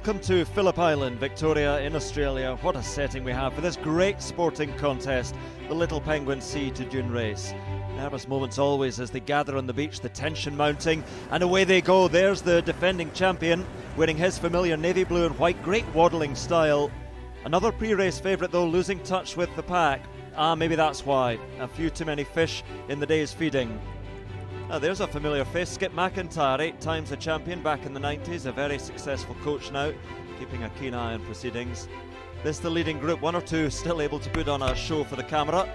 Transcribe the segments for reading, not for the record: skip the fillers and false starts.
Welcome to Phillip Island, Victoria in Australia. What a setting we have for this great sporting contest, the Little Penguin Sea to Dune race. Nervous moments always as they gather on the beach, the tension mounting, and away they go. There's the defending champion, wearing his familiar navy blue and white, great waddling style. Another pre-race favourite though, losing touch with the pack. Maybe that's why. A few too many fish in the day's feeding. There's a familiar face, Skip McIntyre, 8 times a champion back in the 90s, a very successful coach now, keeping a keen eye on proceedings. This the leading group, 1 or 2 still able to put on a show for the camera,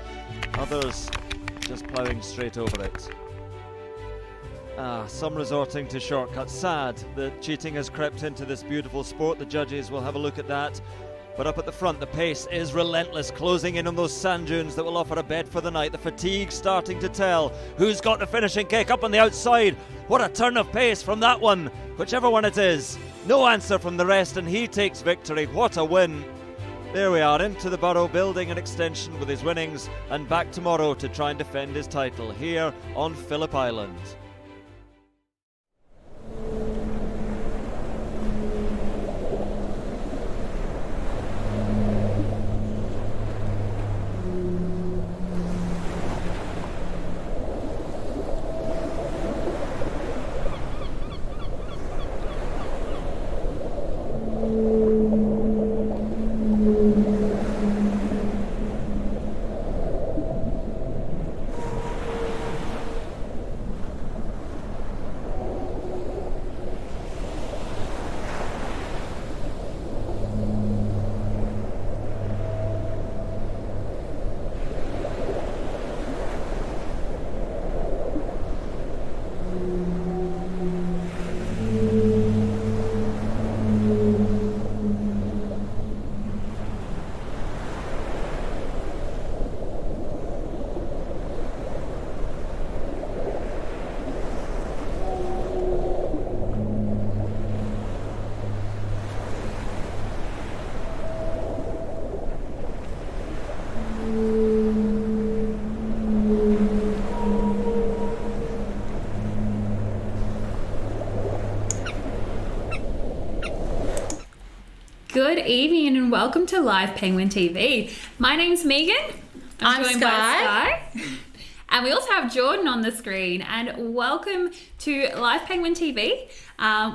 others just ploughing straight over it. Some resorting to shortcuts. Sad that cheating has crept into this beautiful sport. The judges will have a look at that. But up at the front, the pace is relentless, closing in on those sand dunes that will offer a bed for the night. The fatigue starting to tell. Who's got the finishing kick up on the outside? What a turn of pace from that one, whichever one it is. No answer from the rest, and he takes victory. What a win. There we are, into the Burrow, building an extension with his winnings, and back tomorrow to try and defend his title here on Phillip Island. Good evening and welcome to Live Penguin TV. My name's Megan. I'm joined by Sky. And we also have Jordan on the screen. And welcome to Live Penguin TV,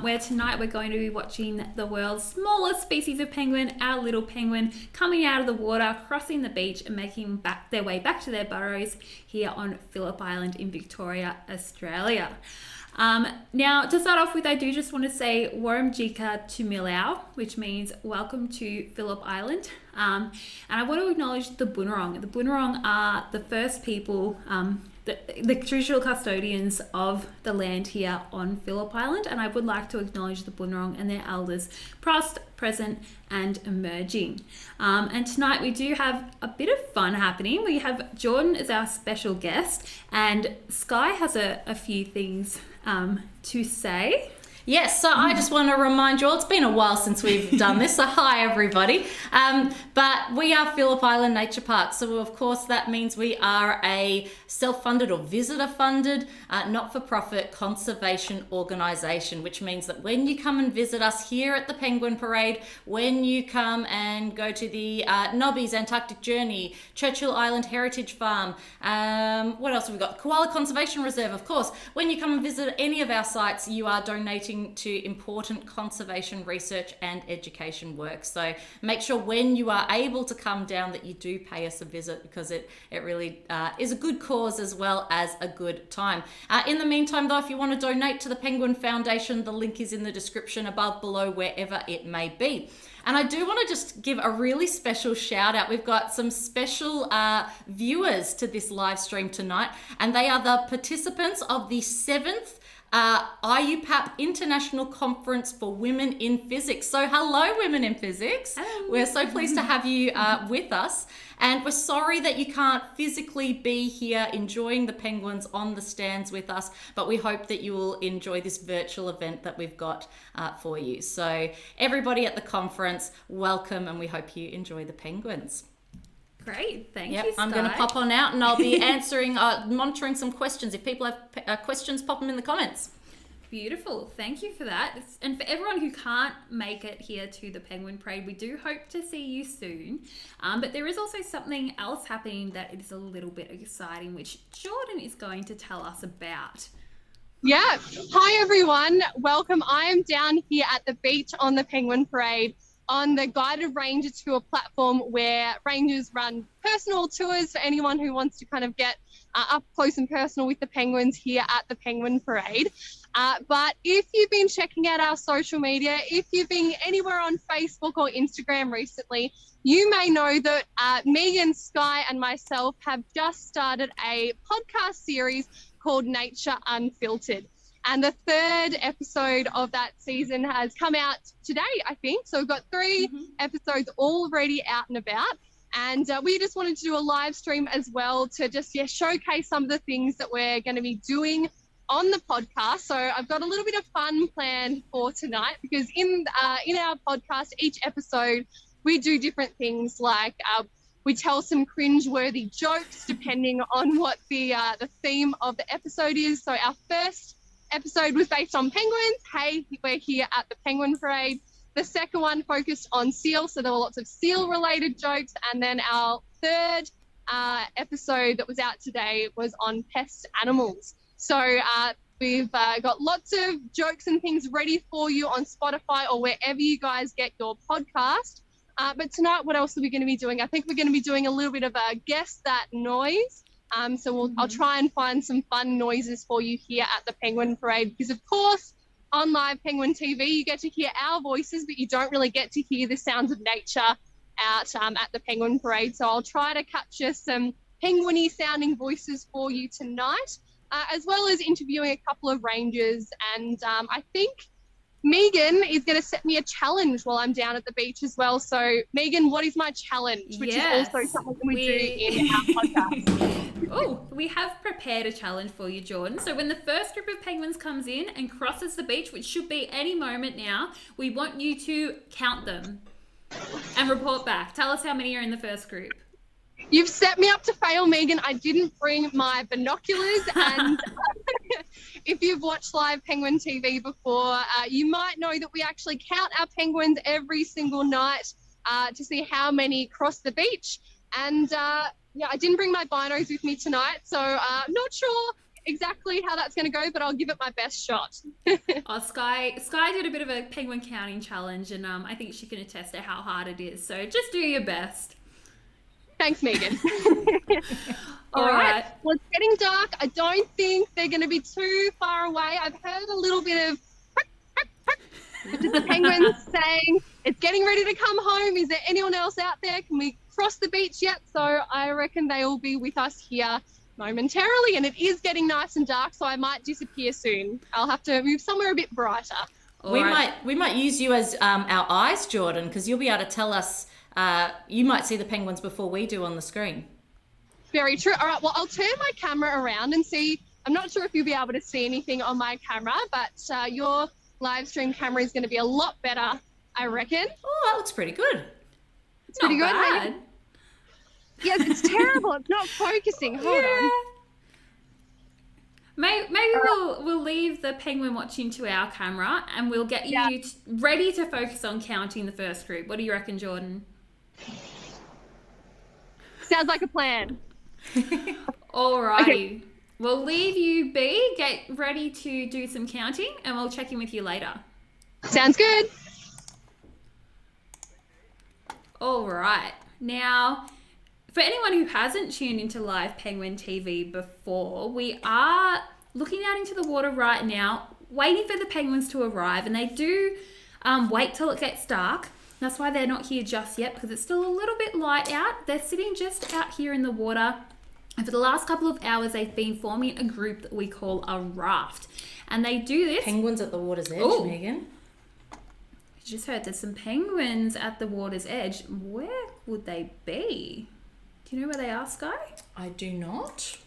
where tonight we're going to be watching the world's smallest species of penguin, our little penguin, coming out of the water, crossing the beach and making their way back to their burrows here on Phillip Island in Victoria, Australia. Now, to start off with, I do just want to say Warm Jika Tumilau, which means welcome to Phillip Island. And I want to acknowledge the Bunurong. The Bunurong are the first people, the traditional custodians of the land here on Phillip Island. And I would like to acknowledge the Bunurong and their elders, past, present, and emerging. And tonight we do have a bit of fun happening. We have Jordan as our special guest, and Sky has a few things to say. Yes, so I just want to remind you all, it's been a while since we've done this, so hi everybody. But we are Phillip Island Nature Park, so of course that means we are a self-funded or visitor-funded, not-for-profit conservation organisation, which means that when you come and visit us here at the Penguin Parade, when you come and go to the Nobby's Antarctic Journey, Churchill Island Heritage Farm, what else have we got? Koala Conservation Reserve, of course. When you come and visit any of our sites, you are donating to important conservation research and education work. So make sure when you are able to come down that you do pay us a visit, because it really is a good cause as well as a good time. In the meantime though, if you want to donate to the Penguin Foundation, the link is in the description above, below, wherever it may be. And I do want to just give a really special shout out. We've got some special viewers to this live stream tonight, and they are the participants of the 7th IUPAP International Conference for Women in Physics. So hello, Women in Physics. Hello. We're so pleased to have you with us. And we're sorry that you can't physically be here enjoying the penguins on the stands with us, but we hope that you will enjoy this virtual event that we've got for you. So everybody at the conference, welcome, and we hope you enjoy the penguins. Great, thank you, Sky. I'm going to pop on out and I'll be answering, monitoring some questions. If people have questions, pop them in the comments. Beautiful. Thank you for that. And for everyone who can't make it here to the Penguin Parade, we do hope to see you soon. But there is also something else happening that is a little bit exciting, which Jordan is going to tell us about. Yeah. Hi, everyone. Welcome. I am down here at the beach on the Penguin Parade on the guided ranger tour platform where rangers run personal tours for anyone who wants to kind of get up close and personal with the penguins here at the Penguin Parade. But if you've been checking out our social media, if you've been anywhere on Facebook or Instagram recently, you may know that Megan, Sky and myself have just started a podcast series called Nature Unfiltered. And the third episode of that season has come out today, I think. So we've got 3 episodes already out and about. And we just wanted to do a live stream as well to just showcase some of the things that we're going to be doing on the podcast. So I've got a little bit of fun planned for tonight because in our podcast, each episode, we do different things like we tell some cringe-worthy jokes depending on what the theme of the episode is. So our first episode was based on penguins. Hey, we're here at the Penguin Parade. The second one focused on seals, so there were lots of seal-related jokes. And then our third episode that was out today was on pest animals. So we've got lots of jokes and things ready for you on Spotify or wherever you guys get your podcast. But tonight, what else are we going to be doing? I think we're going to be doing a little bit of a Guess That Noise. I'll try and find some fun noises for you here at the Penguin Parade because, of course, on Live Penguin TV, you get to hear our voices, but you don't really get to hear the sounds of nature out at the Penguin Parade. So I'll try to capture some penguin-y sounding voices for you tonight, as well as interviewing a couple of rangers. And I think Megan is going to set me a challenge while I'm down at the beach as well. So, Megan, what is my challenge? Which is also something we do in our podcast. Oh, we have prepared a challenge for you, Jordan. So when the first group of penguins comes in and crosses the beach, which should be any moment now, we want you to count them and report back. Tell us how many are in the first group. You've set me up to fail, Megan. I didn't bring my binoculars, and if you've watched Live Penguin TV before, you might know that we actually count our penguins every single night to see how many cross the beach. And I didn't bring my binos with me tonight, so not sure exactly how that's going to go, but I'll give it my best shot. Sky did a bit of a penguin counting challenge, and I think she can attest to how hard it is. So just do your best. Thanks, Megan. All right. Well, it's getting dark. I don't think they're going to be too far away. I've heard a little bit of which is the penguins saying it's getting ready to come home. Is there anyone else out there? Can we cross the beach yet? So I reckon they will be with us here momentarily, and it is getting nice and dark, so I might disappear soon. I'll have to move somewhere a bit brighter. We might use you as our eyes, Jordan, because you'll be able to tell us. You might see the penguins before we do on the screen. Very true. All right, well, I'll turn my camera around and see. I'm not sure if you'll be able to see anything on my camera, but your live stream camera is going to be a lot better, I reckon. Oh, that looks pretty good. It's pretty good. Bad. Yes, it's terrible. It's not focusing. Hold on. Maybe we'll leave the penguin watching to our camera, and we'll get you ready to focus on counting the first group. What do you reckon, Jordan? Sounds like a plan. Alrighty. Okay. We'll leave you be. Get ready to do some counting, and we'll check in with you later. Sounds good. All right. Now, for anyone who hasn't tuned into Live Penguin TV before, we are looking out into the water right now, waiting for the penguins to arrive, and they do wait till it gets dark. That's why they're not here just yet, because it's still a little bit light out. They're sitting just out here in the water, and for the last couple of hours, they've been forming a group that we call a raft. And they do this... Penguins at the water's edge, Ooh. Megan. I just heard there's some penguins at the water's edge. Where would they be? Do you know where they are, Sky? I do not.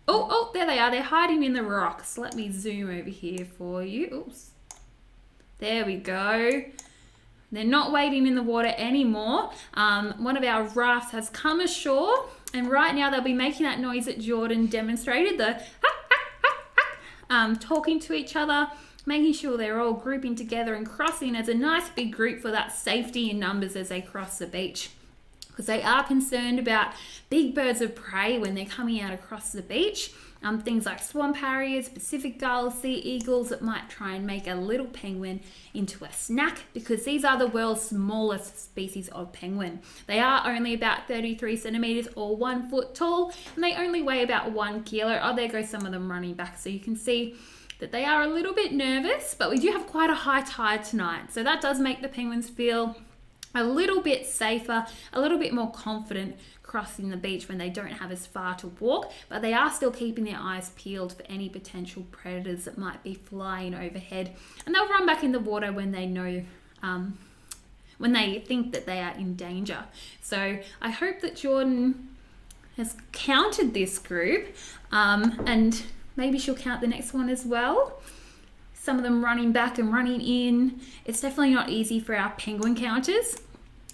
Oh, there they are. They're hiding in the rocks. Let me zoom over here for you. Oops. There we go. They're not wading in the water anymore. One of our rafts has come ashore, and right now they'll be making that noise that Jordan demonstrated, the talking to each other, making sure they're all grouping together and crossing as a nice big group for that safety in numbers as they cross the beach. Because they are concerned about big birds of prey when they're coming out across the beach. Things like swamp harriers, Pacific gulls, sea eagles that might try and make a little penguin into a snack, because these are the world's smallest species of penguin. They are only about 33 centimeters or 1 foot tall, and they only weigh about 1 kilo. Oh, there goes some of them running back. So you can see that they are a little bit nervous, but we do have quite a high tide tonight. So that does make the penguins feel a little bit safer, a little bit more confident crossing the beach when they don't have as far to walk, but they are still keeping their eyes peeled for any potential predators that might be flying overhead, and they'll run back in the water when they know when they think that they are in danger. So I hope that Jordan has counted this group, and maybe she'll count the next one as well. Some of them running back and running in. It's definitely not easy for our penguin counters.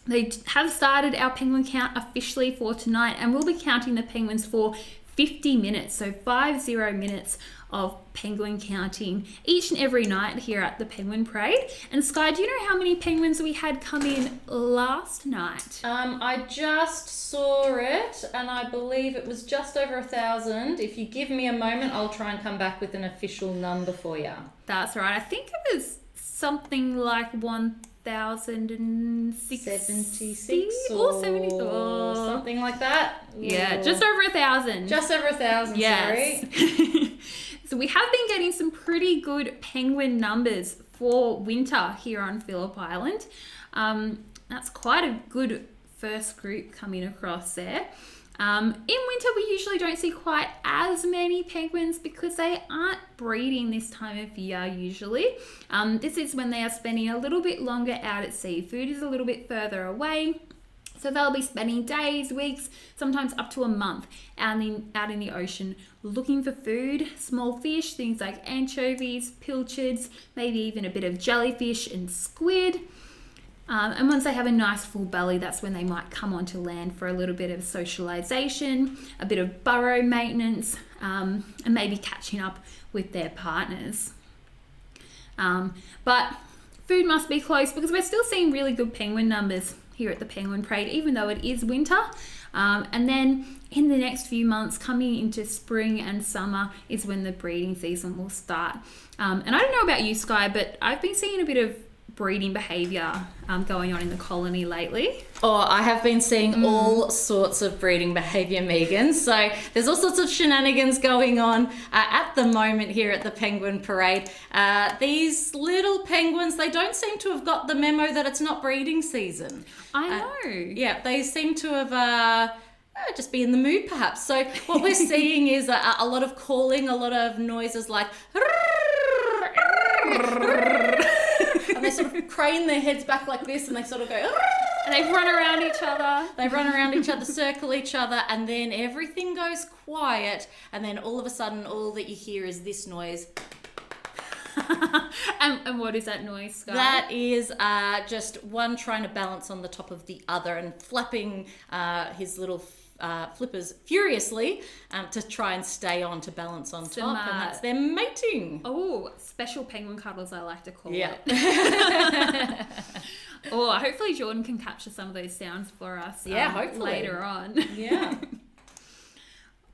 They have started our penguin count officially for tonight, and we'll be counting the penguins for 50 minutes, so 50 minutes of penguin counting each and every night here at the Penguin Parade. And Sky, do you know how many penguins we had come in last night? I just saw it, and I believe it was just over 1,000. If you give me a moment, I'll try and come back with an official number for you. That's right. I think it was something like 1,076 or 70 or something like that. Yeah, just over 1,000. Just over 1,000. Yes. Sorry. So we have been getting some pretty good penguin numbers for winter here on Phillip Island. That's quite a good first group coming across there. In winter, we usually don't see quite as many penguins because they aren't breeding this time of year usually. This is when they are spending a little bit longer out at sea. Food is a little bit further away. So they'll be spending days, weeks, sometimes up to a month out in the ocean looking for food, small fish, things like anchovies, pilchards, maybe even a bit of jellyfish and squid. And once they have a nice full belly, that's when they might come onto land for a little bit of socialization, a bit of burrow maintenance, and maybe catching up with their partners. But food must be close because we're still seeing really good penguin numbers here at the Penguin Parade, even though it is winter. And then in the next few months, coming into spring and summer is when the breeding season will start. And I don't know about you, Sky, but I've been seeing a bit of breeding behaviour going on in the colony lately. Oh, I have been seeing all sorts of breeding behaviour, Megan. So there's all sorts of shenanigans going on at the moment here at the Penguin Parade. These little penguins, they don't seem to have got the memo that it's not breeding season. I know. Yeah, they seem to have just be in the mood perhaps. So what we're seeing is a lot of calling, a lot of noises like and they sort of crane their heads back like this and they sort of go and they run around each other. They run around each other, circle each other, and then everything goes quiet, and then all of a sudden all that you hear is this noise. And what is that noise, Sky? That is just one trying to balance on the top of the other and flapping his little flippers furiously to try and stay on to balance on top, and that's their mating. Oh, special penguin cuddles, I like to call it. Oh, hopefully Jordan can capture some of those sounds for us hopefully later on. Yeah.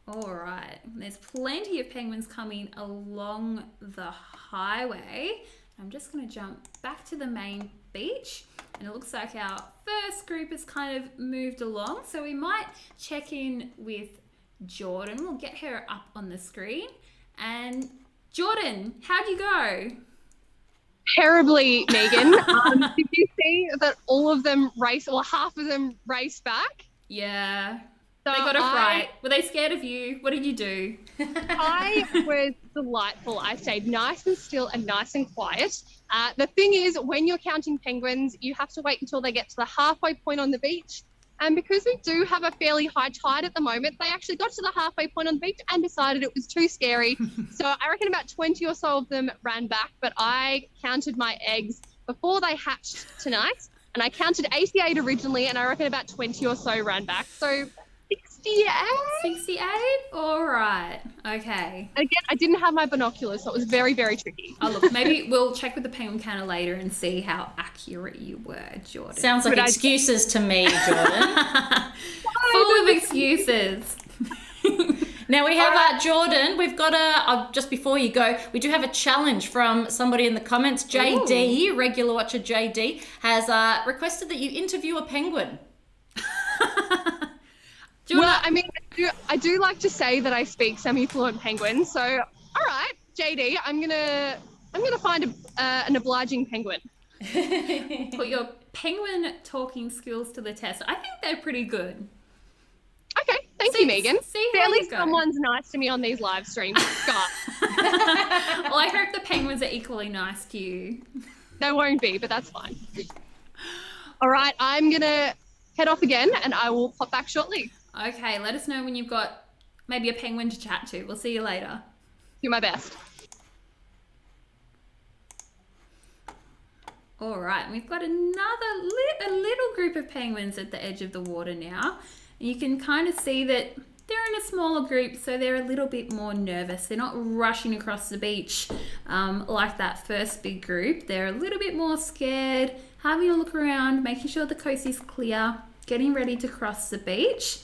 All right, there's plenty of penguins coming along the highway. I'm just going to jump back to the main beach, and it looks like our first group has kind of moved along, so we might check in with Jordan. We'll get her up on the screen. And Jordan, how'd you go? Terribly, Megan. Did you see that all of them race, or half of them race back? Yeah. So they got a fright. Were they scared of you? What did you do? I was delightful. I stayed nice and still and nice and quiet. The thing is, when you're counting penguins, you have to wait until they get to the halfway point on the beach. And because we do have a fairly high tide at the moment, they actually got to the halfway point on the beach and decided it was too scary. So I reckon about 20 or so of them ran back, but I counted my eggs before they hatched tonight. And I counted 88 originally, and I reckon about 20 or so ran back. So 68. 68? All right. Okay. Again, I didn't have my binoculars, so it was very, very tricky. Oh, look, maybe we'll check with the penguin counter later and see how accurate you were, Jordan. Sounds like excuses to me, Jordan. Full of excuses. Now we have Jordan. We've got just before you go, we do have a challenge from somebody in the comments. JD, regular watcher JD, has requested that you interview a penguin. Well, I mean, I do like to say that I speak semi-fluent penguin. So, all right, JD, I'm gonna find an obliging penguin. Put your penguin talking skills to the test. I think they're pretty good. Okay, thank you, Megan. At least someone's nice to me on these live streams. God. Well, I hope the penguins are equally nice to you. They won't be, but that's fine. All right, I'm gonna head off again, and I will pop back shortly. Okay, let us know when you've got maybe a penguin to chat to. We'll see you later. Do my best. All right, we've got another a little group of penguins at the edge of the water now. And you can kind of see that they're in a smaller group, so they're a little bit more nervous. They're not rushing across the beach like that first big group. They're a little bit more scared, having a look around, making sure the coast is clear, getting ready to cross the beach.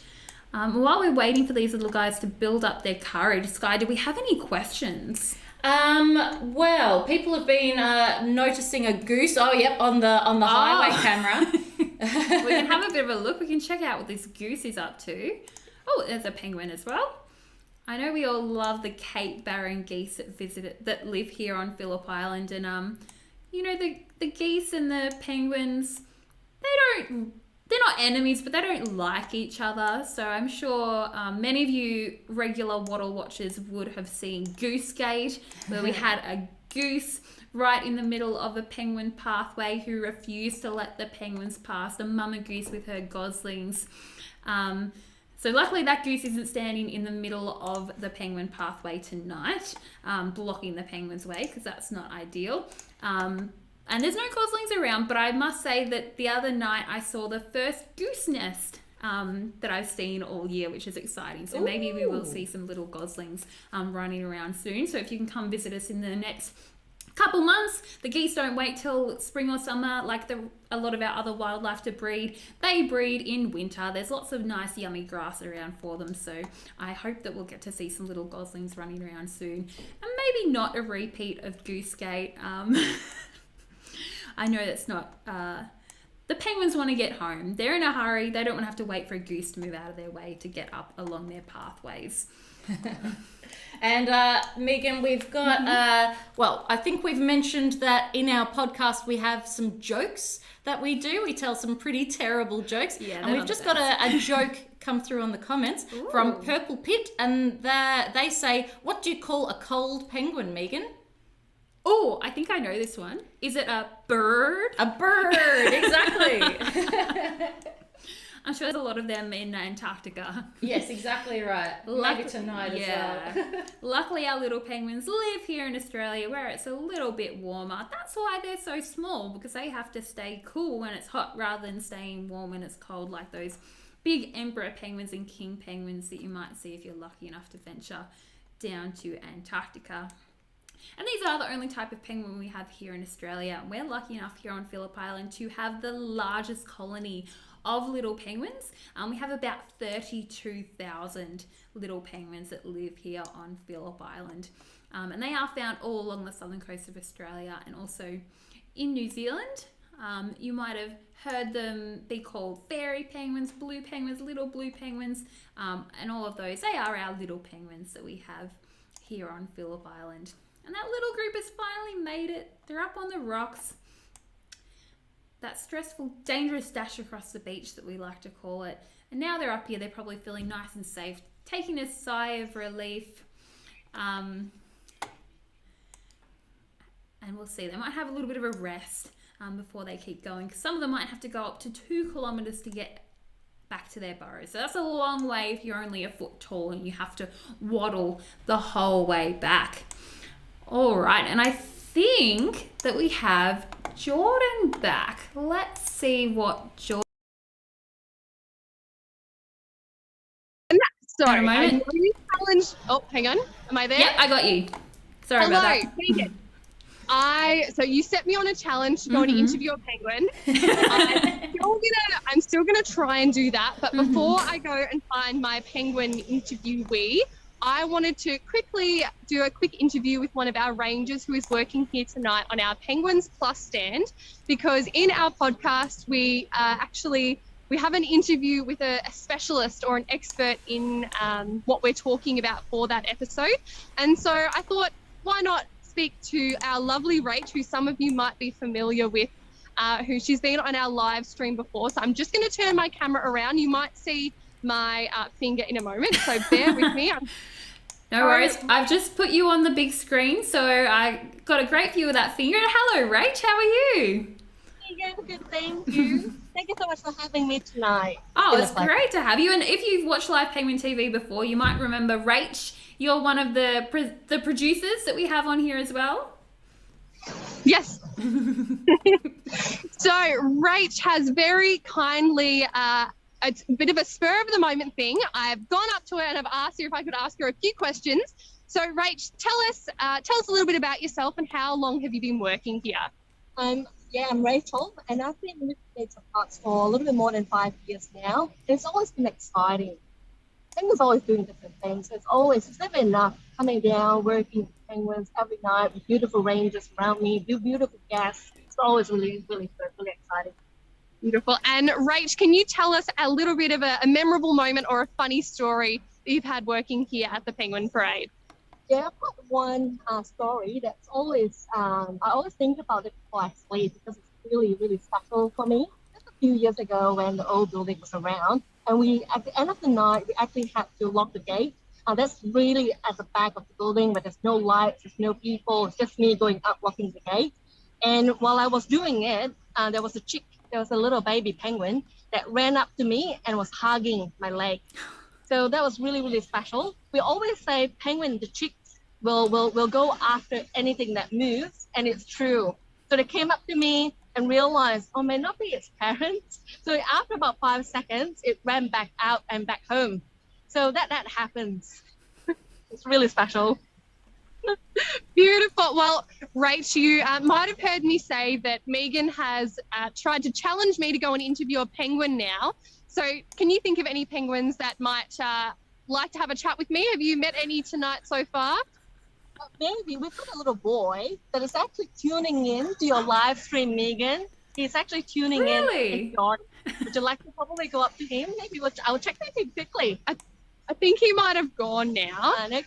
While we're waiting for these little guys to build up their courage, Sky, do we have any questions? Well, people have been noticing a goose. Oh, yep, on the highway camera. We can have a bit of a look. We can check out what this goose is up to. Oh, there's a penguin as well. I know we all love the Cape Barren geese that live here on Phillip Island, and you know, the geese and the penguins, they're not enemies, but they don't like each other. So I'm sure many of you regular Wattle watchers would have seen Goose Gate, where we had a goose right in the middle of a penguin pathway who refused to let the penguins pass, the mama goose with her goslings. So luckily that goose isn't standing in the middle of the penguin pathway tonight, blocking the penguins' way, because that's not ideal. And there's no goslings around, but I must say that the other night I saw the first goose nest that I've seen all year, which is exciting. So maybe we will see some little goslings running around soon. So if you can come visit us in the next couple months, the geese don't wait till spring or summer like a lot of our other wildlife to breed. They breed in winter. There's lots of nice yummy grass around for them, so I hope that we'll get to see some little goslings running around soon, and maybe not a repeat of Goose Gate. I know that's not the penguins want to get home. They're in a hurry. They don't want to have to wait for a goose to move out of their way to get up along their pathways. And Megan, we've got, well, I think we've mentioned that in our podcast we have some jokes that we do. We tell some pretty terrible jokes. Yeah, and we've just got a joke come through on the comments from Purple Pit, and they say, what do you call a cold penguin, Megan? Oh, I think I know this one. Is it a bird? A bird, exactly. I'm sure there's a lot of them in Antarctica. Yes, exactly right. Maybe tonight as well. Luckily, our little penguins live here in Australia where it's a little bit warmer. That's why they're so small, because they have to stay cool when it's hot rather than staying warm when it's cold, like those big emperor penguins and king penguins that you might see if you're lucky enough to venture down to Antarctica. And these are the only type of penguin we have here in Australia. We're lucky enough here on Phillip Island to have the largest colony of little penguins. We have about 32,000 little penguins that live here on Phillip Island. And they are found all along the southern coast of Australia and also in New Zealand. You might have heard them be called fairy penguins, blue penguins, little blue penguins, and all of those. They are our little penguins that we have here on Phillip Island. And that little group has finally made it. They're up on the rocks. That stressful, dangerous dash across the beach that we like to call it. And now they're up here, they're probably feeling nice and safe, taking a sigh of relief. And we'll see, they might have a little bit of a rest before they keep going. Some of them might have to go up to 2 kilometres to get back to their burrows. So that's a long way if you're only a foot tall and you have to waddle the whole way back. All right, and I think that we have Jordan back. Let's see what Jordan... So In a moment. I know you challenged. Oh, hang on. Am I there? Yep, I got you. Sorry Hello, about that. Megan. So you set me on a challenge to go and interview a penguin. I'm still gonna try and do that. But before I go and find my penguin interviewee, I wanted to quickly do a quick interview with one of our rangers who is working here tonight on our Penguins Plus stand, because in our podcast we have an interview with a specialist or an expert in what we're talking about for that episode. And so I thought, why not speak to our lovely Rach, who some of you might be familiar with, who she's been on our live stream before. So I'm just going to turn my camera around. You might see my finger in a moment, so bear with me. No worries. I've just put you on the big screen, so I got a great view of that finger. Hello, Rach. How are you? Good, thank you. Thank you so much for having me tonight. Oh, it's great to have you. And if you've watched Live Penguin TV before, you might remember Rach. You're one of the producers that we have on here as well. Yes. So Rach has very kindly, it's a bit of a spur of the moment thing. I've gone up to her and I've asked her if I could ask her a few questions. So Rach, tell us a little bit about yourself and how long have you been working here? I'm Rachel, and I've been with Nature Parks for a little bit more than 5 years now. It's always been exciting. Penguins always doing different things. It's never enough coming down, working with penguins every night with beautiful rangers around me, beautiful guests. It's always really exciting. Beautiful. And Rach, can you tell us a little bit of a memorable moment or a funny story that you've had working here at the Penguin Parade? Yeah, I've got one story that's always, I always think about it before I sleep because it's really special for me. Just a few years ago when the old building was around, and at the end of the night, we actually had to lock the gate. That's really at the back of the building where there's no lights, there's no people, it's just me going up, locking the gate. And while I was doing it, there was a little baby penguin that ran up to me and was hugging my leg. So that was really special. We always say the chicks will go after anything that moves, and it's true. So they came up to me and realized, oh, may not be its parents. So after about 5 seconds, it ran back out and back home. So that happens. It's really special. Beautiful. Well, Rach, you might have heard me say that Megan has tried to challenge me to go and interview a penguin now. So can you think of any penguins that might like to have a chat with me? Have you met any tonight so far? Maybe. We've got a little boy that is actually tuning in to your live stream, Megan. He's actually tuning in. Really? Would you like to probably go up to him? Maybe I'll check with him quickly. I think he might have gone now. Okay.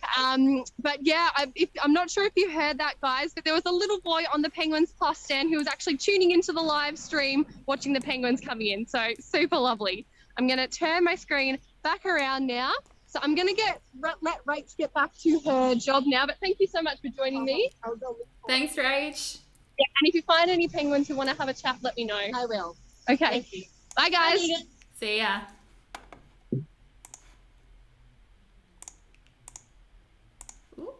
But yeah, I'm not sure if you heard that, guys, but there was a little boy on the Penguins Plus stand who was actually tuning into the live stream, watching the penguins coming in. So super lovely. I'm going to turn my screen back around now. So I'm going to let Rach get back to her job now. But thank you so much for joining me. Thanks, Rach. Yeah, and if you find any penguins who want to have a chat, let me know. I will. Okay. Thank you. Bye, guys. Bye, See ya. Ooh.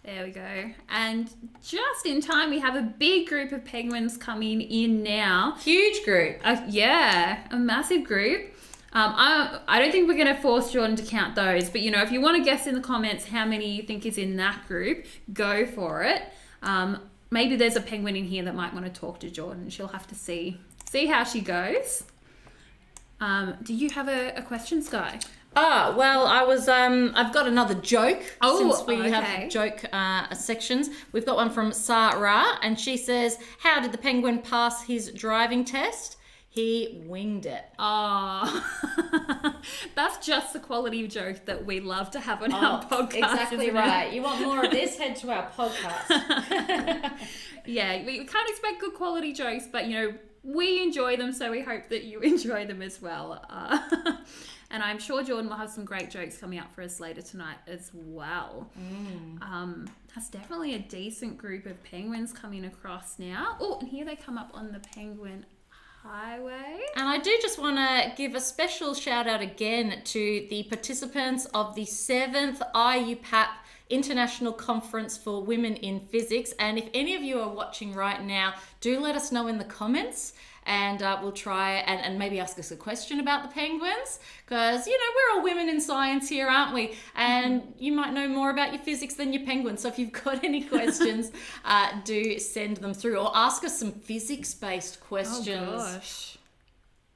There we go. And just in time, we have a big group of penguins coming in now. Huge group. Yeah, a massive group. I don't think we're going to force Jordan to count those, but if you want to guess in the comments how many you think is in that group, go for it. Maybe there's a penguin in here that might want to talk to Jordan. She'll have to see how she goes. Do you have a question, Sky? Well, I've got another joke. Since we have joke sections. We've got one from Sarah, and she says, how did the penguin pass his driving test? He winged it. Oh, that's just the quality of joke that we love to have on our podcast. Exactly right. You want more of this? Head to our podcast. Yeah, we can't expect good quality jokes, but we enjoy them, so we hope that you enjoy them as well. And I'm sure Jordan will have some great jokes coming up for us later tonight as well. That's definitely a decent group of penguins coming across now. Oh, and here they come up on the penguin highway. And I do just want to give a special shout out again to the participants of the 7th IUPAP International Conference for Women in Physics. And if any of you are watching right now, do let us know in the comments and we'll try and maybe ask us a question about the penguins, because, we're all women in science here, aren't we? And you might know more about your physics than your penguins. So if you've got any questions, do send them through, or ask us some physics-based questions. Oh gosh.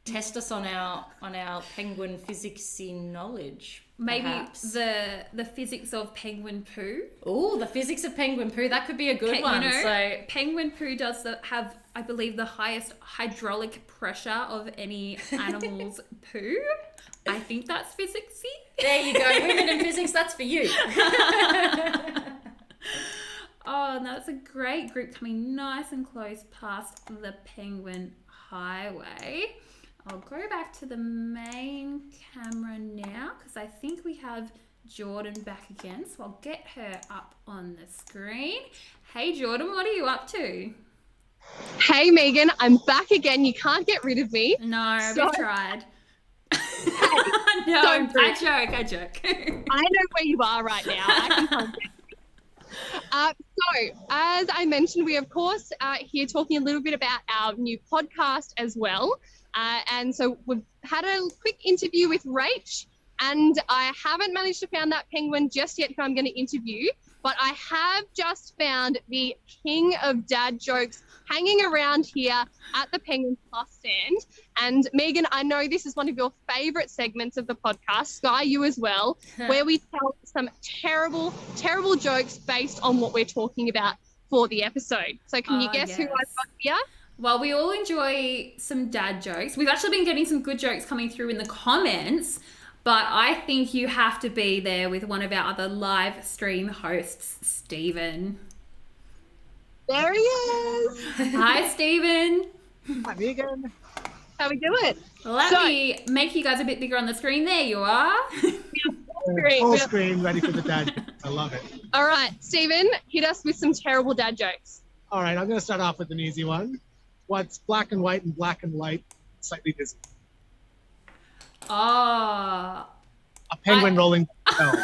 Test us on our penguin physicsy knowledge. Maybe perhaps. the physics of penguin poo. Oh, the physics of penguin poo. That could be a good one. So penguin poo does have, I believe, the highest hydraulic pressure of any animal's poo. I think that's physicsy. There you go. Women in physics, that's for you. Oh, and that's a great group coming nice and close past the penguin highway. I'll go back to the main camera now because I think we have Jordan back again. So I'll get her up on the screen. Hey, Jordan, what are you up to? Hey, Megan, I'm back again. You can't get rid of me. No, So- we tried. No, Don't do it. I joke. I know where you are right now. I can find you. So, as I mentioned, we, of course, here talking a little bit about our new podcast as well. And so we've had a quick interview with Rach, and I haven't managed to find that penguin just yet who I'm going to interview, but I have just found the king of dad jokes hanging around here at the Penguin Plus stand. And Megan, I know this is one of your favorite segments of the podcast, Sky, you as well, where we tell some terrible, terrible jokes based on what we're talking about for the episode. So can you guess who I've got here? Well, we all enjoy some dad jokes. We've actually been getting some good jokes coming through in the comments, but I think you have to be there with one of our other live stream hosts, Stephen. There he is. Hi, Stephen. Hi, Megan. How we doing? Let me make you guys a bit bigger on the screen. There you are. Great. Full screen, ready for the dad jokes. I love it. All right, Stephen, hit us with some terrible dad jokes. All right, I'm going to start off with an easy one. What's black and white and black and light, slightly dizzy? Oh. A penguin rolling down.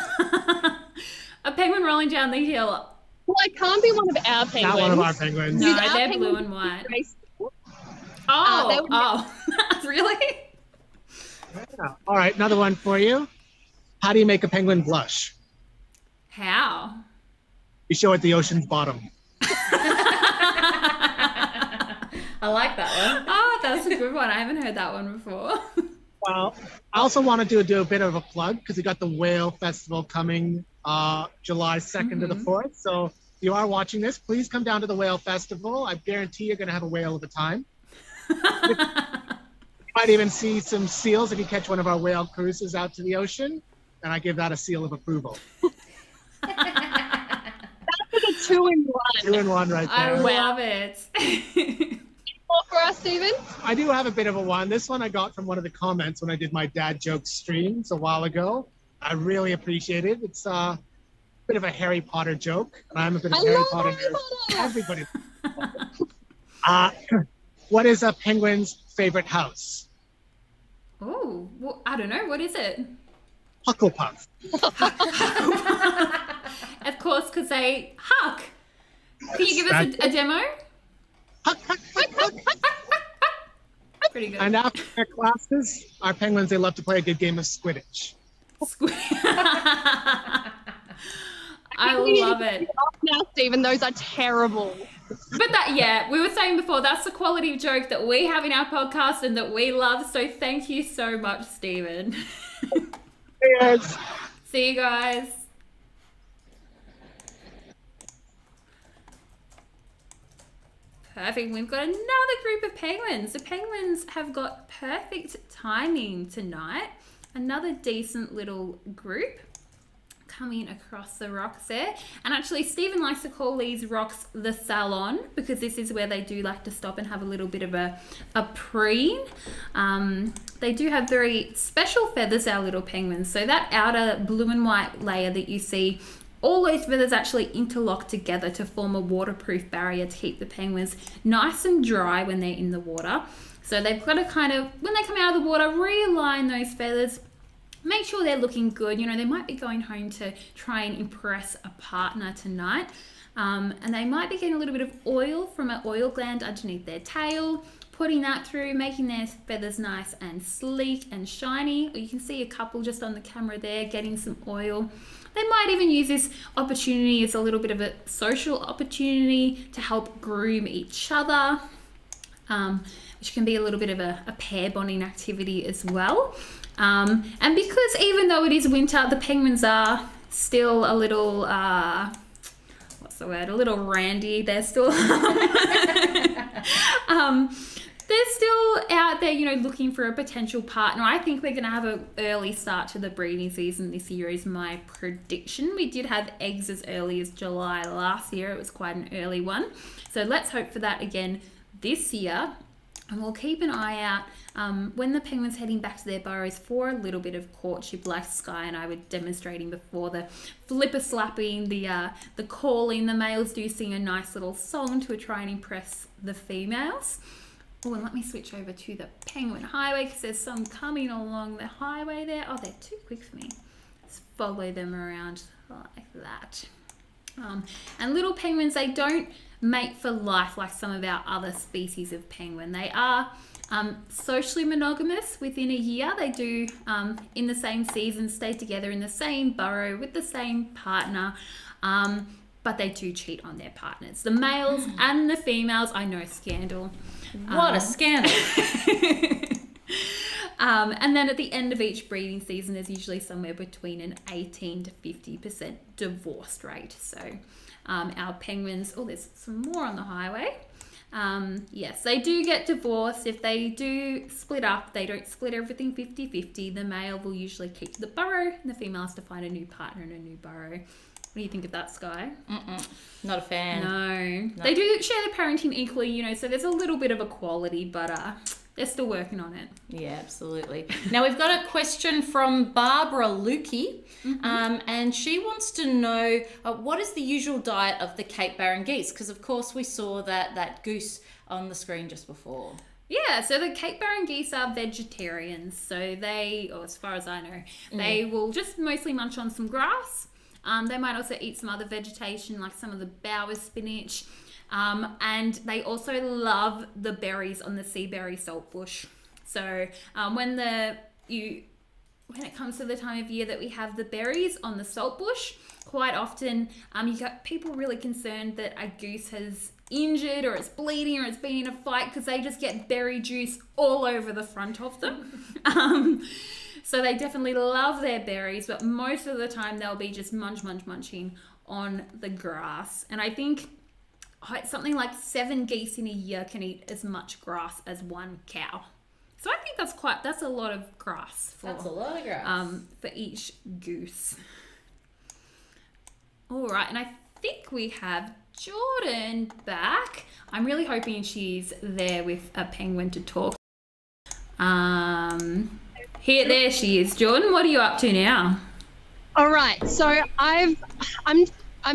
A penguin rolling down the hill. Well, it can't be one of our penguins. Not one of our penguins. No, Our they're blue penguins and white. race- they would- Really? Yeah. All right, another one for you. How do you make a penguin blush? How? You show it the ocean's bottom. I like that one. Oh, that's a good one. I haven't heard that one before. Well, I also wanted to do a bit of a plug because we got the Whale Festival coming July 2nd to the 4th. So if you are watching this, please come down to the Whale Festival. I guarantee you're going to have a whale of a time. You might even see some seals if you catch one of our whale cruises out to the ocean. And I give that a seal of approval. That's like a 2-in-1. 2-in-1 right I there. love it. More for us, Stephen? I do have a bit of a one. This one I got from one of the comments when I did my dad joke streams a while ago. I really appreciate it. It's a bit of a Harry Potter joke, and I'm a bit of I Harry love Potter Harry nerd. Potter. Everybody. What is a penguin's favorite house? Oh, well, I don't know. What is it? Hufflepuff. Of course, because they huck. Can you give us a demo? Huck, huck, huck, huck. Pretty good. And after their classes, our penguins, they love to play a good game of Squidditch. I love it. Now, Stephen, those are terrible. But we were saying before, that's the quality of joke that we have in our podcast and that we love. So thank you so much, Stephen. Yes. See you guys. Perfect. We've got another group of penguins. The penguins have got perfect timing tonight. Another decent little group coming across the rocks there. And actually, Stephen likes to call these rocks the salon because this is where they do like to stop and have a little bit of a preen. They do have very special feathers, our little penguins. So that outer blue and white layer that you see, all those feathers actually interlock together to form a waterproof barrier to keep the penguins nice and dry when they're in the water. So they've got to kind of, when they come out of the water, realign those feathers, make sure they're looking good. You know, they might be going home to try and impress a partner tonight. And they might be getting a little bit of oil from an oil gland underneath their tail, putting that through, making their feathers nice and sleek and shiny. Or you can see a couple just on the camera there getting some oil. They might even use this opportunity as a little bit of a social opportunity to help groom each other, which can be a little bit of a pair bonding activity as well. And because even though it is winter, the penguins are still a little, a little randy. They're still, they're still out there, looking for a potential partner. I think we're going to have an early start to the breeding season this year is my prediction. We did have eggs as early as July last year. It was quite an early one. So let's hope for that again this year. And we'll keep an eye out when the penguins heading back to their burrows for a little bit of courtship, like Sky and I were demonstrating before. The flipper slapping, the calling. The males do sing a nice little song to try and impress the females. Oh, and let me switch over to the penguin highway because there's some coming along the highway there. Oh, they're too quick for me. Let's follow them around like that. And little penguins, they don't mate for life like some of our other species of penguin. They are socially monogamous within a year. They do, in the same season, stay together in the same burrow with the same partner. But they do cheat on their partners. The males and the females, I know, scandal. What a scandal. And then at the end of each breeding season, there's usually somewhere between an 18 to 50% divorce rate. So our penguins, there's some more on the highway. Yes, they do get divorced. If they do split up, they don't split everything 50-50. The male will usually keep the burrow and the female has to find a new partner in a new burrow. What do you think of that, Sky? Not a fan. No. They do share the parenting equally, so there's a little bit of equality, but they're still working on it. Yeah, absolutely. Now, we've got a question from Barbara Lukey, and she wants to know what is the usual diet of the Cape Barren geese? Because, of course, we saw that goose on the screen just before. Yeah, so the Cape Barren geese are vegetarians. So they, or as far as I know, they will just mostly munch on some grass. They might also eat some other vegetation like some of the bower spinach. And they also love the berries on the sea berry saltbush. So when it comes to the time of year that we have the berries on the saltbush, quite often you got people really concerned that a goose has injured or it's bleeding or it's been in a fight because they just get berry juice all over the front of them. So they definitely love their berries, but most of the time they'll be just munching on the grass. And I think something like 7 geese in a year can eat as much grass as 1 cow. So I think that's a lot of grass for each goose. All right, and I think we have Jordan back. I'm really hoping she's there with a penguin to talk. There she is. Jordan, what are you up to now? All right, so I'm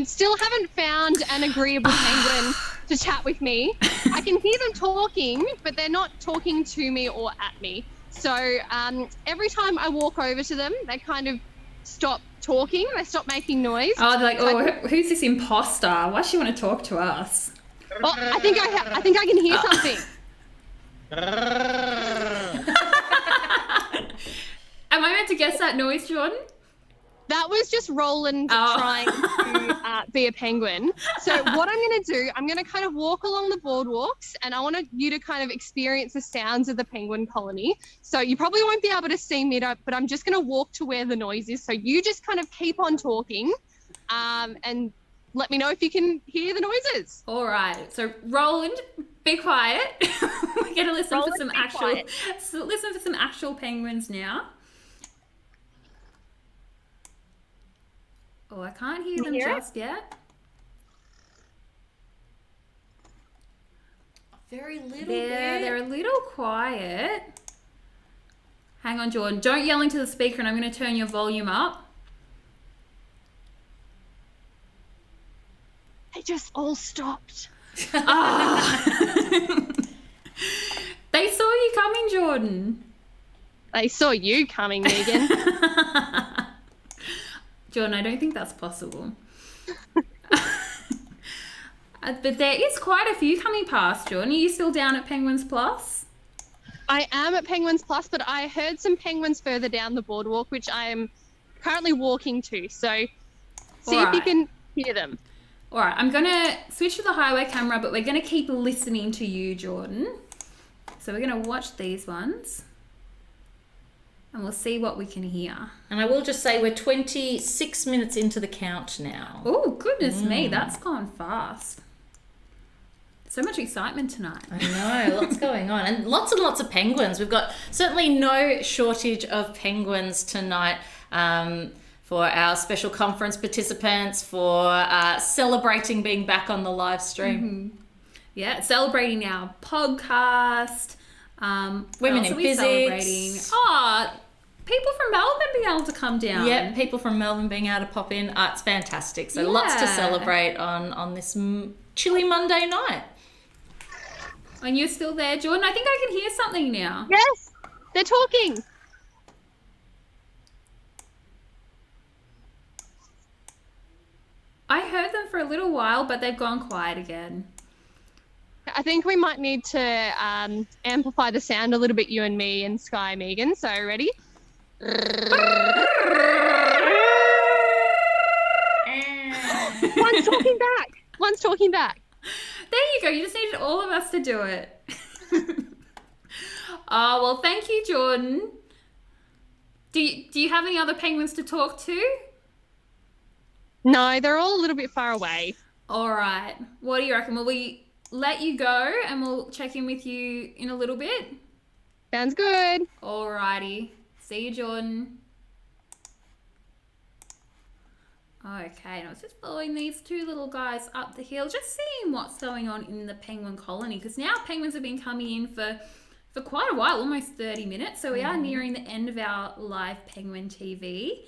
still haven't found an agreeable penguin to chat with me. I can hear them talking, but they're not talking to me or at me. So every time I walk over to them, they kind of stop talking. They stop making noise. Oh, they're like, who's this imposter? Why does she want to talk to us? Oh, I think I can hear something. Am I meant to guess that noise, Jordan? That was just Roland trying to be a penguin. So what I'm going to do, I'm going to kind of walk along the boardwalks and I want you to kind of experience the sounds of the penguin colony. So you probably won't be able to see me, but I'm just going to walk to where the noise is. So you just kind of keep on talking and let me know if you can hear the noises. All right. So Roland, be quiet. We're going to listen for some actual penguins now. Oh, I can't hear them just yet. Very little. They're a little quiet. Hang on, Jordan. Don't yell into the speaker and I'm going to turn your volume up. They just all stopped. They saw you coming, Jordan. They saw you coming, Megan. Jordan, I don't think that's possible. But there is quite a few coming past, Jordan. Are you still down at Penguins Plus? I am at Penguins Plus, but I heard some penguins further down the boardwalk, which I am currently walking to. So see if you can hear them. All right, I'm going to switch to the highway camera, but we're going to keep listening to you, Jordan. So we're going to watch these ones. And we'll see what we can hear. And I will just say we're 26 minutes into the count now. Oh, goodness me, that's gone fast. So much excitement tonight. I know, lots going on. And lots of penguins. We've got certainly no shortage of penguins tonight for our special conference participants, for celebrating being back on the live stream. Mm-hmm. Yeah, celebrating our podcast. Women in Physics. People from Melbourne being able to come down. Yeah, people from Melbourne being able to pop in. It's fantastic. So lots to celebrate on this chilly Monday night. And you're still there, Jordan? I think I can hear something now. Yes, they're talking. I heard them for a little while, but they've gone quiet again. I think we might need to amplify the sound a little bit, you and me and Sky Megan. So ready? One's talking back. One's talking back. There you go. You just needed all of us to do it. Oh, well, thank you, Jordan. Do you have any other penguins to talk to? No, they're all a little bit far away. All right. What do you reckon? Will we let you go and we'll check in with you in a little bit? Sounds good. All righty. See you, Jordan. Okay, and I was just following these two little guys up the hill, just seeing what's going on in the penguin colony, because now penguins have been coming in for quite a while, almost 30 minutes. So we are nearing the end of our live Penguin TV.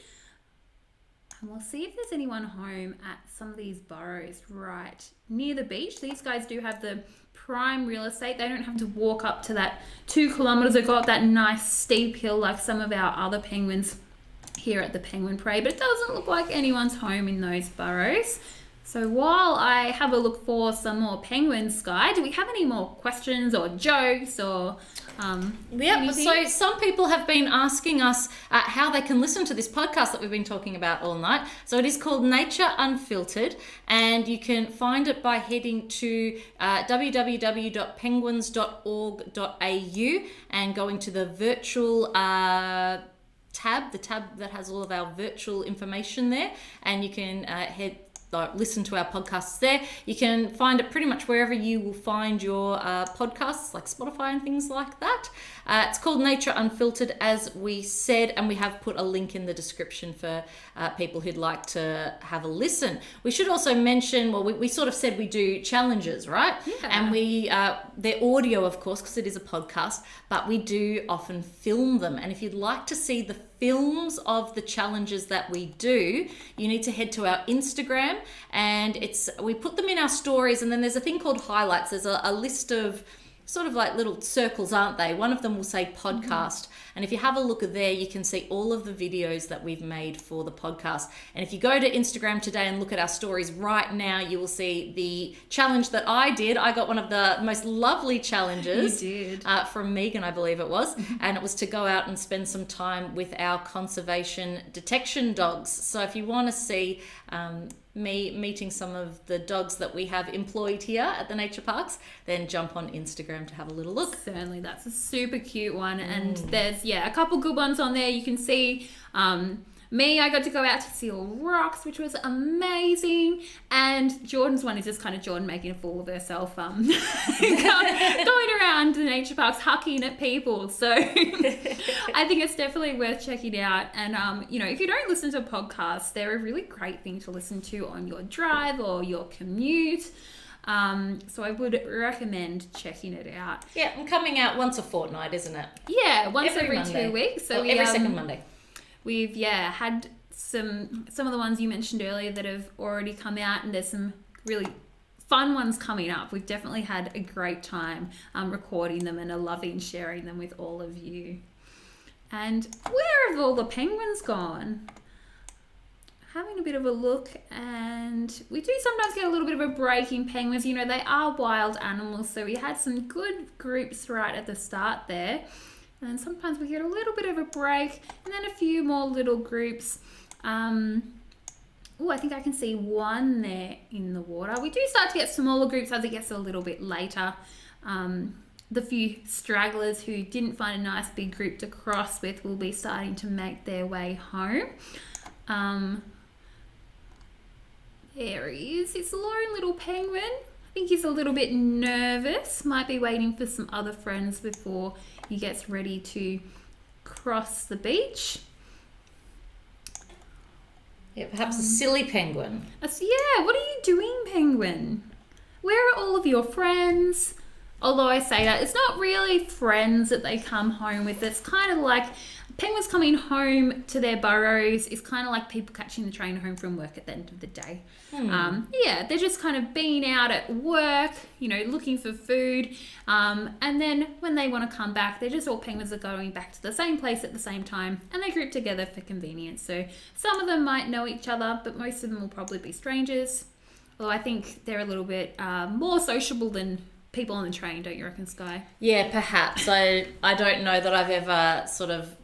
And we'll see if there's anyone home at some of these burrows right near the beach. These guys do have the prime real estate. They don't have to walk up to that 2 kilometres. They've got that nice steep hill like some of our other penguins here at the Penguin Parade, but it doesn't look like anyone's home in those burrows. So while I have a look for some more penguins, Sky, do we have any more questions or jokes or anything? So some people have been asking us how they can listen to this podcast that we've been talking about all night. So it is called Nature Unfiltered, and you can find it by heading to www.penguins.org.au and going to the virtual tab, the tab that has all of our virtual information there, and you can listen to our podcasts there. You can find it pretty much wherever you will find your podcasts, like Spotify and things like that. It's called Nature Unfiltered, as we said, and we have put a link in the description for people who'd like to have a listen. We should also mention, well, we sort of said we do challenges, right? Yeah. And they're audio, of course, because it is a podcast, but we do often film them. And if you'd like to see the films of the challenges that we do, you need to head to our Instagram, and we put them in our stories, and then there's a thing called highlights. There's a list of sort of like little circles, aren't they? One of them will say podcast. And if you have a look at there, you can see all of the videos that we've made for the podcast. And if you go to Instagram today and look at our stories right now, you will see the challenge that I did. I got one of the most lovely challenges. You did. From Megan, I believe it was. And it was to go out and spend some time with our conservation detection dogs. So if you want to see me meeting some of the dogs that we have employed here at the nature parks, then jump on Instagram to have a little look. Certainly, that's a super cute one, and there's a couple good ones on there. You can see me, I got to go out to Seal Rocks, which was amazing, and Jordan's one is just kind of Jordan making a fool of herself, going around the nature parks hucking at people. So I think it's definitely worth checking out. And if you don't listen to podcasts, they're a really great thing to listen to on your drive or your commute. So I would recommend checking it out. Yeah, and coming out once a fortnight, isn't it? Yeah, once every Monday. 2 weeks. So every second Monday. We've had some of the ones you mentioned earlier that have already come out, and there's some really fun ones coming up. We've definitely had a great time recording them and are loving sharing them with all of you. And where have all the penguins gone? having a bit of a look, and we do sometimes get a little bit of a break in penguins. You know, they are wild animals, so we had some good groups right at the start there. And then sometimes we get a little bit of a break, and then a few more little groups. I think I can see one there in the water. We do start to get smaller groups as it gets a little bit later. The few stragglers who didn't find a nice big group to cross with will be starting to make their way home. There he is. It's a lone little penguin. I think he's a little bit nervous. Might be waiting for some other friends before he gets ready to cross the beach. Yeah, perhaps a silly penguin. Yeah, what are you doing, penguin? Where are all of your friends? Although I say that, it's not really friends that they come home with. It's kind of like penguins coming home to their burrows is kind of like people catching the train home from work at the end of the day. They're just kind of being out at work, you know, looking for food. And then when they want to come back, they're just all penguins are going back to the same place at the same time, and they group together for convenience. So some of them might know each other, but most of them will probably be strangers. Although I think they're a little bit more sociable than people on the train, don't you reckon, Sky? Yeah, perhaps. I don't know that I've ever sort of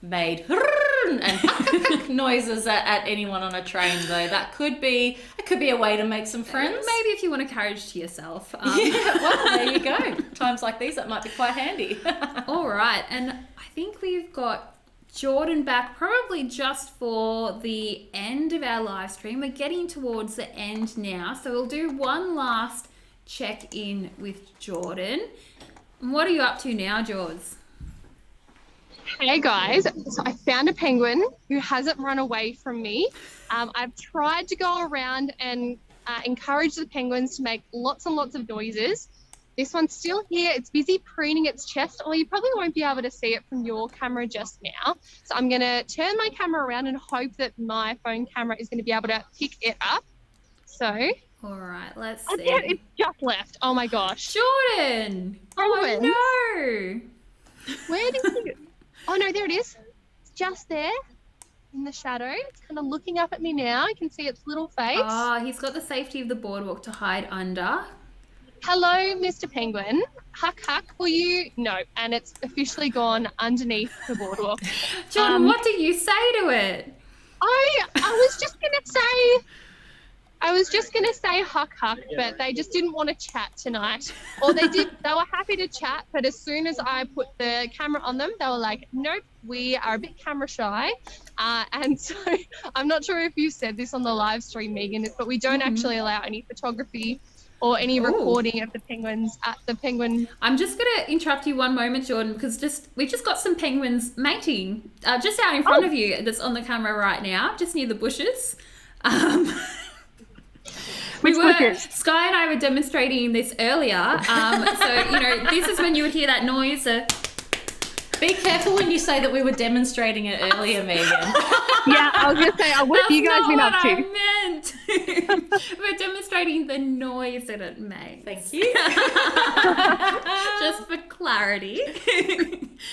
made and noises at anyone on a train, though. That could be a way to make some friends. Maybe if you want a carriage to yourself. Yeah, well, there you go. Times like these, that might be quite handy. All right, and I think we've got Jordan back probably just for the end of our live stream. We're getting towards the end now, so we'll do one last check in with Jordan. And what are you up to now, Jords? Hey guys, so I found a penguin who hasn't run away from me. I've tried to go around and encourage the penguins to make lots and lots of noises. This one's still here. It's busy preening its chest, although you probably won't be able to see it from your camera just now. So I'm going to turn my camera around and hope that my phone camera is going to be able to pick it up. So... All right, let's see. It's just left. Oh my gosh. Jordan! Oh no! Where did you go? Oh no, there it is. It's just there in the shadow. It's kind of looking up at me now. I can see its little face. Oh, he's got the safety of the boardwalk to hide under. Hello, Mr. Penguin. Huck, huck, will you? No, and it's officially gone underneath the boardwalk. Jordan, what did you say to it? I was just going to say huck huck, but they just didn't want to chat tonight. Or they were happy to chat, but as soon as I put the camera on them, they were like, nope, we are a bit camera shy. And so I'm not sure if you said this on the live stream, Megan, but we don't actually allow any photography or any recording of the penguins at the penguin. I'm just going to interrupt you one moment, Jordan, because we just got some penguins mating just out in front of you that's on the camera right now, just near the bushes. Sky and I were demonstrating this earlier. So, this is when you would hear that noise. Be careful when you say that we were demonstrating it earlier, Megan. Yeah, I was going to say, what have you guys been up to? I meant. We're demonstrating the noise that it makes. Thank you. Just for clarity.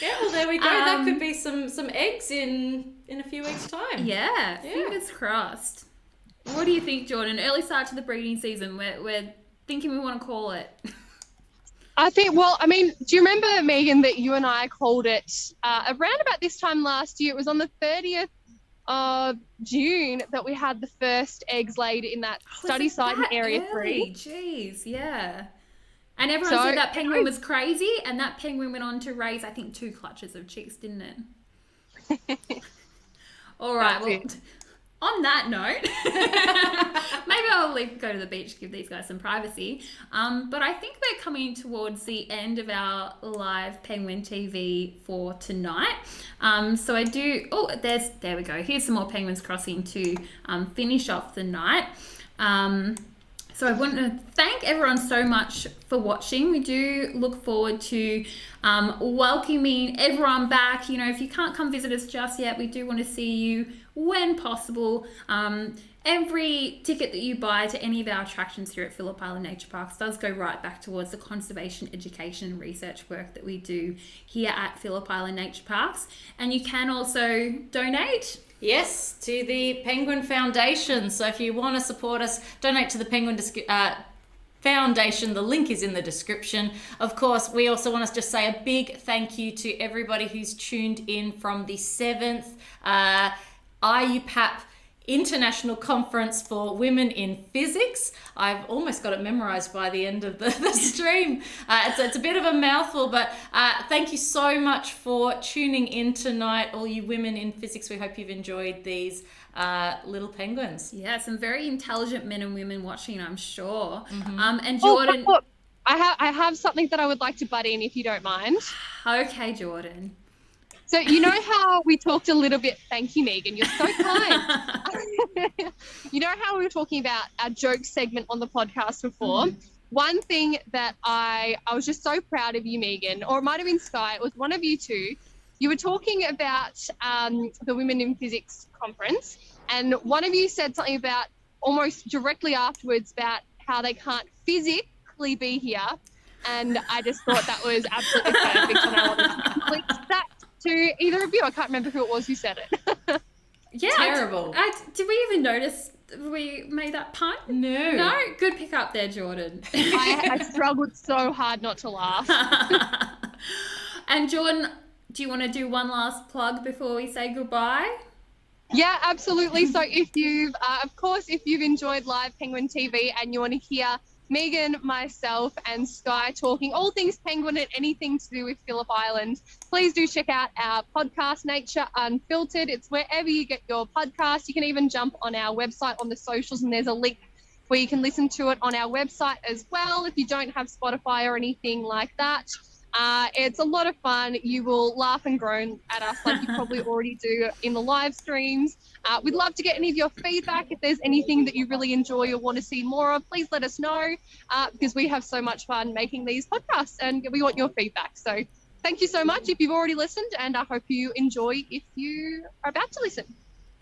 Yeah, well, there we go. That could be some eggs in a few weeks' time. Yeah, fingers crossed. What do you think, Jordan? Early start to the breeding season. We're thinking we want to call it. I think, do you remember, Megan, that you and I called it around about this time last year? It was on the 30th of June that we had the first eggs laid in that study site in Area 3. Jeez, yeah. And everyone said that penguin was crazy, and that penguin went on to raise, I think, 2 clutches of chicks, didn't it? All right, on that note, maybe I'll go to the beach, give these guys some privacy. But I think we're coming towards the end of our live Penguin TV for tonight. So I do. Oh, there we go. Here's some more penguins crossing to finish off the night. So I want to thank everyone so much for watching. We do look forward to welcoming everyone back. If you can't come visit us just yet, we do want to see you when possible. Every ticket that you buy to any of our attractions here at Phillip Island Nature Parks does go right back towards the conservation, education and research work that we do here at Phillip Island Nature Parks. And you can also donate Yes, to the Penguin Foundation. So if you want to support us, donate to the Penguin Foundation. The link is in the description. Of course, we also want to just say a big thank you to everybody who's tuned in from the 7th IUPAP International Conference for Women in Physics. I've almost got it memorized by the end of the stream. It's a bit of a mouthful, but thank you so much for tuning in tonight, all you women in physics. We hope you've enjoyed these little penguins. Yeah, some very intelligent men and women watching, I'm sure. And Jordan... look, I have something that I would like to butt in, if you don't mind. Okay, Jordan. So you know how we talked a little bit, thank you, Megan, you're so kind. You know how we were talking about our joke segment on the podcast before? One thing that I was just so proud of you, Megan, or it might have been Sky, it was one of you two. You were talking about the Women in Physics conference, and one of you said something about almost directly afterwards about how they can't physically be here, and I just thought that was absolutely perfect, and I wanted to complete that to either of you. I can't remember who it was who said it. Yeah, Terrible. Did we even notice we made that pun? No. Good pick up there, Jordan. I struggled so hard not to laugh. And Jordan, do you want to do one last plug before we say goodbye? Yeah, absolutely. So if you've, of course, if you've enjoyed Live Penguin TV and you want to hear Megan, myself, and Sky talking all things penguin and anything to do with Phillip Island, please do check out our podcast, Nature Unfiltered. It's wherever you get your podcast. You can even jump on our website on the socials, and there's a link where you can listen to it on our website as well if you don't have Spotify or anything like that. It's a lot of fun. You will laugh and groan at us like you probably already do in the live streams. We'd love to get any of your feedback. If there's anything that you really enjoy or want to see more of, please let us know, because we have so much fun making these podcasts and we want your feedback. So thank you so much if you've already listened, and I hope you enjoy if you are about to listen.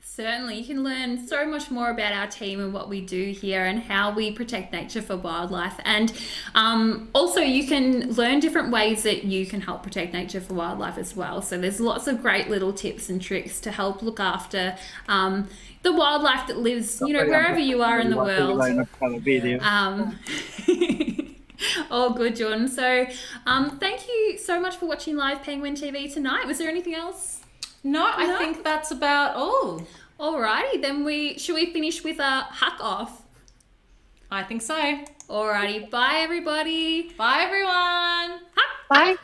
Certainly. You can learn so much more about our team and what we do here and how we protect nature for wildlife. And also you can learn different ways that you can help protect nature for wildlife as well. So there's lots of great little tips and tricks to help look after the wildlife that lives, wherever you are in the world. All good, Jordan. So thank you so much for watching Live Penguin TV tonight. Was there anything else? No, I think that's about all. Alrighty, then should we finish with a hack off? I think so. Alrighty, bye everybody. Bye everyone. Bye.